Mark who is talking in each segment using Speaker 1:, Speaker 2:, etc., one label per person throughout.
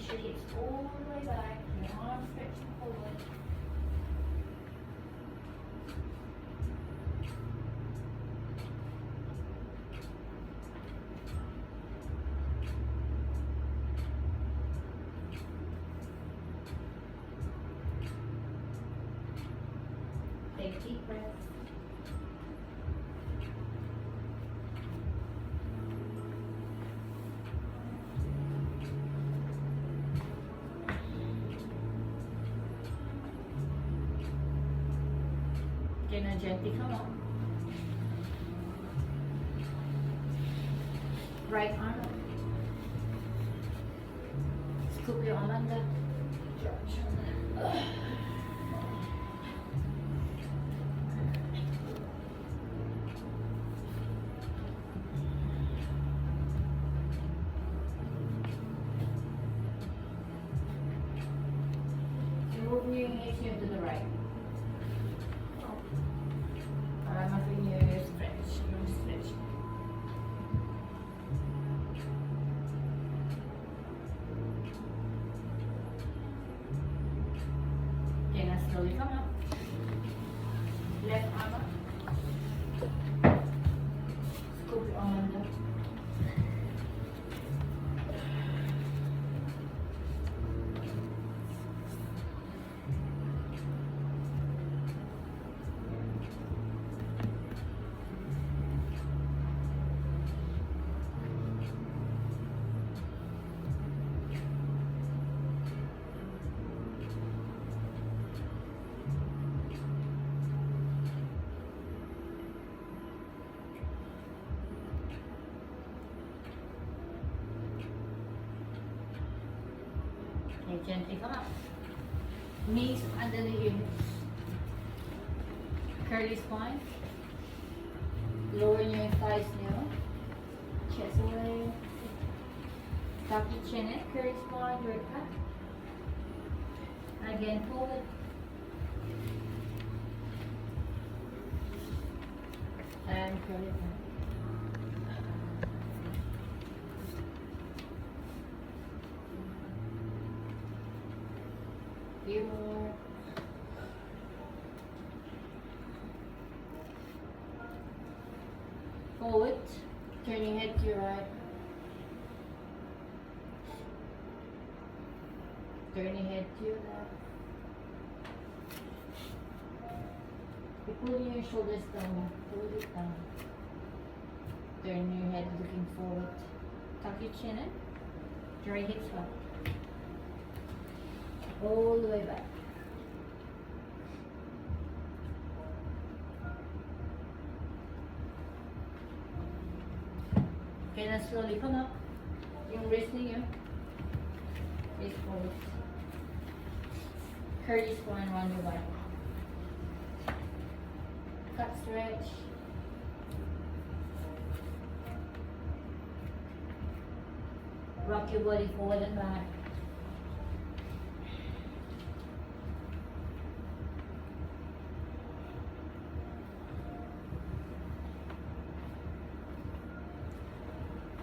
Speaker 1: your hips all the way back, your arms stretching forward. Take a deep breath. Okay, now gently come up. Right arm up. Scoop your arm under. Move your hips here to the right. Muffin your stretch, stretch. Okay, now slowly come up. Left arm up. Scoop your arm under. Okay, gently come up. Knees under the hips. Curly spine. Lower your thighs now. Chest away. Tuck your chin in. Curly spine, right back. Again, forward. And curly back. Few more. Forward. Turn your head to your right. Turn your head to your left. You pull your shoulders down. Pull it down. Turn your head looking forward. Tuck your chin in. Draw your hips up. All the way back. Okay, now slowly come up. Yung wrist niyo. Face forward. Curly spine around your back. Cut stretch. Rock your body forward and back.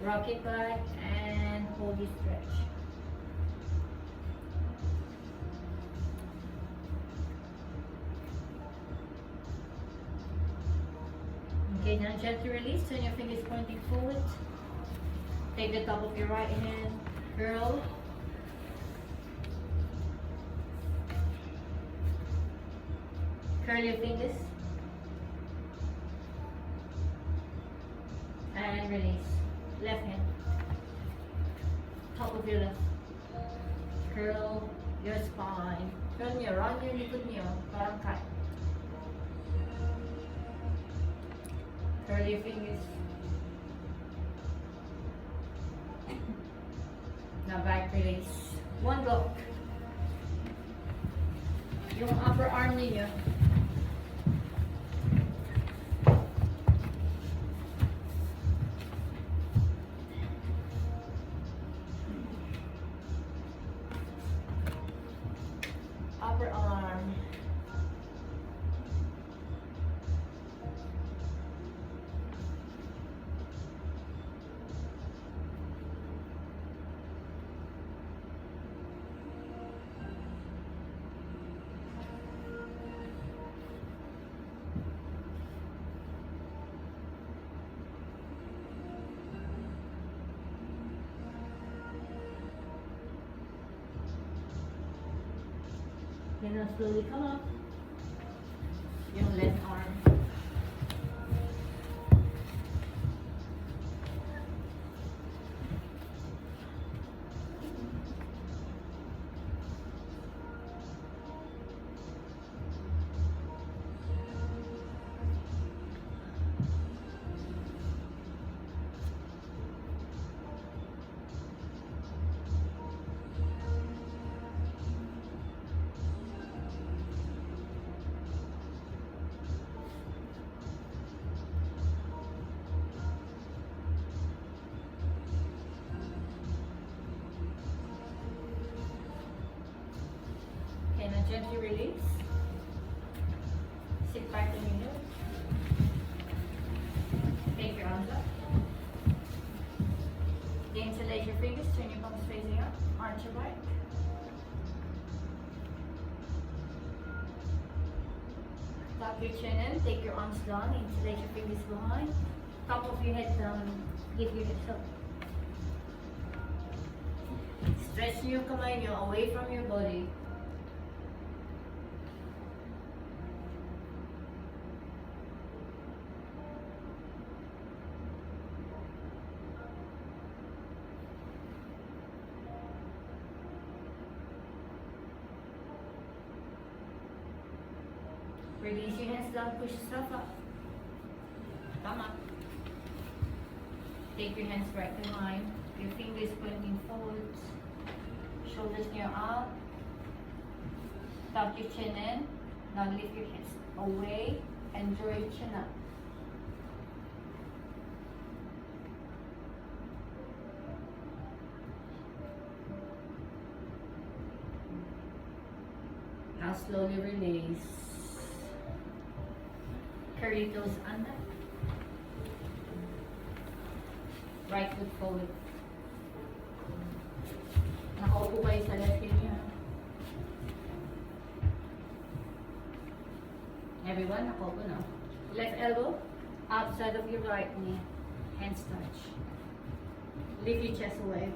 Speaker 1: Rock it back and hold your stretch. Okay, now gently release. Turn your fingers pointing forward. Take the top of your right hand, curl. Curl your fingers. And release. Left hand. Top of your left. Curl your spine. Curl nyo, round your likod nyo. Parang cut. Curl your fingers. Now back release. One block. Yung upper arm ninyo. Upper arm. Okay, now slowly come up. Yung left arm. Okay, now gently release. Sit back in your heel. Take your arms up. Interlace your fingers, turn your palms facing up, arch your back. Tuck your chin in, take your arms down, interlace your fingers behind. Top of your head down, give your hips up. Stretch your kamay nyo away from your body. Release your hands down, push yourself up. Come up. Take your hands right behind. Your fingers pointing forwards. Shoulders near out. Tuck your chin in. Now lift your hips away and draw your chin up. Now slowly release. Curl your toes under. Right foot forward. Nakaupo kayo sa left heel niyo. Everyone, nakaupo na. Left elbow, outside of your right knee. Hands touch. Lift your chest away.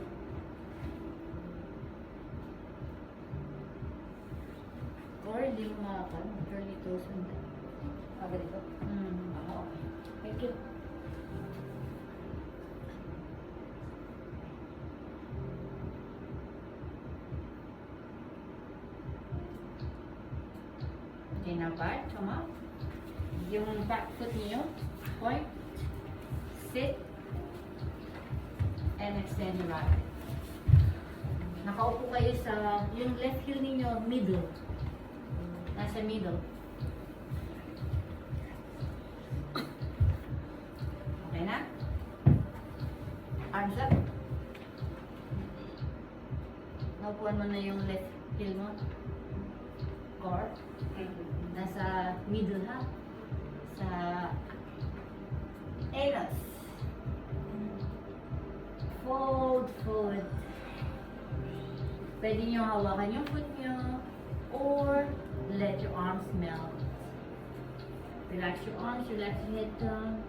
Speaker 1: Or hindi mo makakal. Curl your toes under. Ganito? Okay. Thank you. Okay, now back, come up. Yung back foot niyo, point, sit, and extend your right. Nakaupo kayo sa, yung left heel niyo, middle. Nasa middle. Okay na? Arms up. Naupuan mo na yung left heel mo. Core. Nasa middle ha. Sa anus. Fold forward. Pwede nyo hawakan yung foot nyo or let your arms melt. Relax your arms, relax your head down.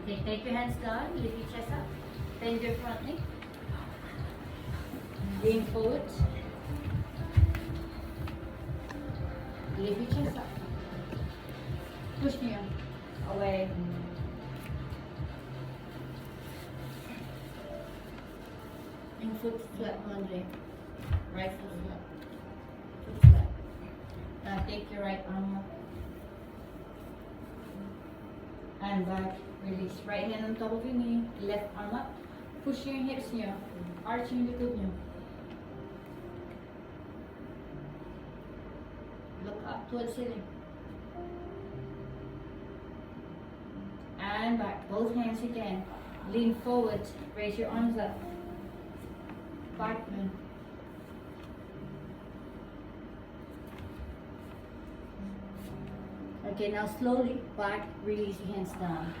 Speaker 1: Okay, take your hands down, lift your chest up, bend your front knee, lean forward, lift your chest up, push me away, and foot flat only, right foot flat, foot flat. Now take your right arm up, and back. Release. Right hand on top of your knee, left arm up. Push your hips nyo. Arching the glute nyo. Look up towards ceiling. And back. Both hands again. Lean forward. Raise your arms up. PART1. Okay, now slowly back, release your hands down.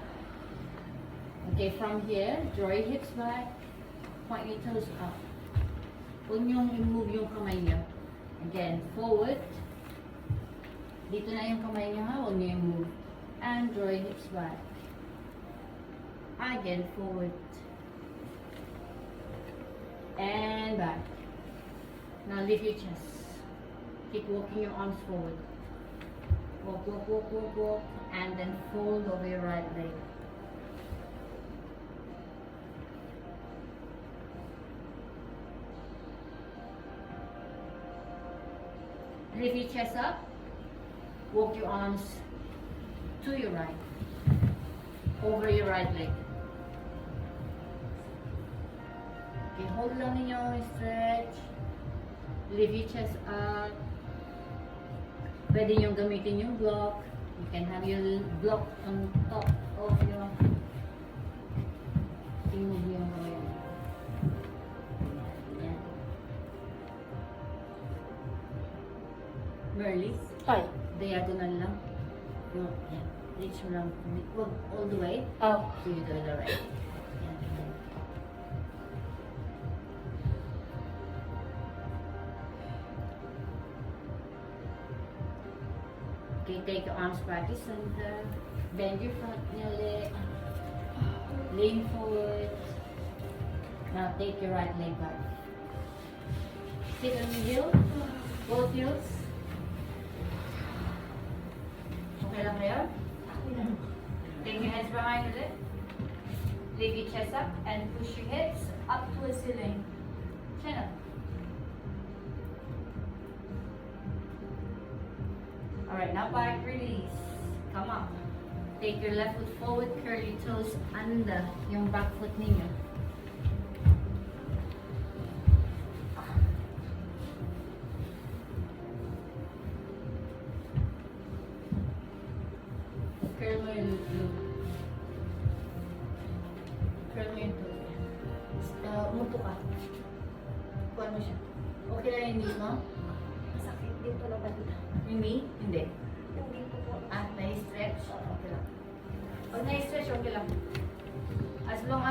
Speaker 1: Okay, from here, draw your hips back, point your toes up. Huwag niyong i-move yung kamay niyo. Again, forward. Dito na yung kamay niyo ha, huwag niyo i-move. And draw your hips back. Again, forward. And back. Now lift your chest. Keep walking your arms forward. Walk, walk, walk, walk, walk. And then fold over your right leg. Lift your chest up. Walk your arms to your right. Over your right leg. Okay, hold lang ninyo, stretch. Lift your chest up. Pwede nyo gamitin yung block. You can have your block on top of your... I-move yung kamay. Yan. Merly.
Speaker 2: Ay.
Speaker 1: Diagonal lang. Yung, yan. Reach mo lang. Wag all the way.
Speaker 2: Oh.
Speaker 1: So you do the right. Yan. Okay, take your arms back to center. Bend your front leg. Lean forward. Now take your right leg back. Sit on your heel. Both heels. Okay lang kayo? Take your hands behind your leg. Lift your chest up and push your hips up to the ceiling. Chin up. Alright, now back, release. Come up. Take your left foot forward, curl your toes under yung back foot ninyo. Curl mo yung loop. Curl mo yung toes. Umupo ka. Kuha mo siya. Okay lang yung knees mo?
Speaker 2: Masakit dito na ba dito?
Speaker 1: Yung knee? Hindi.
Speaker 2: Hindi po po.
Speaker 1: Nai-stretch? Okay lang. Pag nai-stretch, okay lang. As long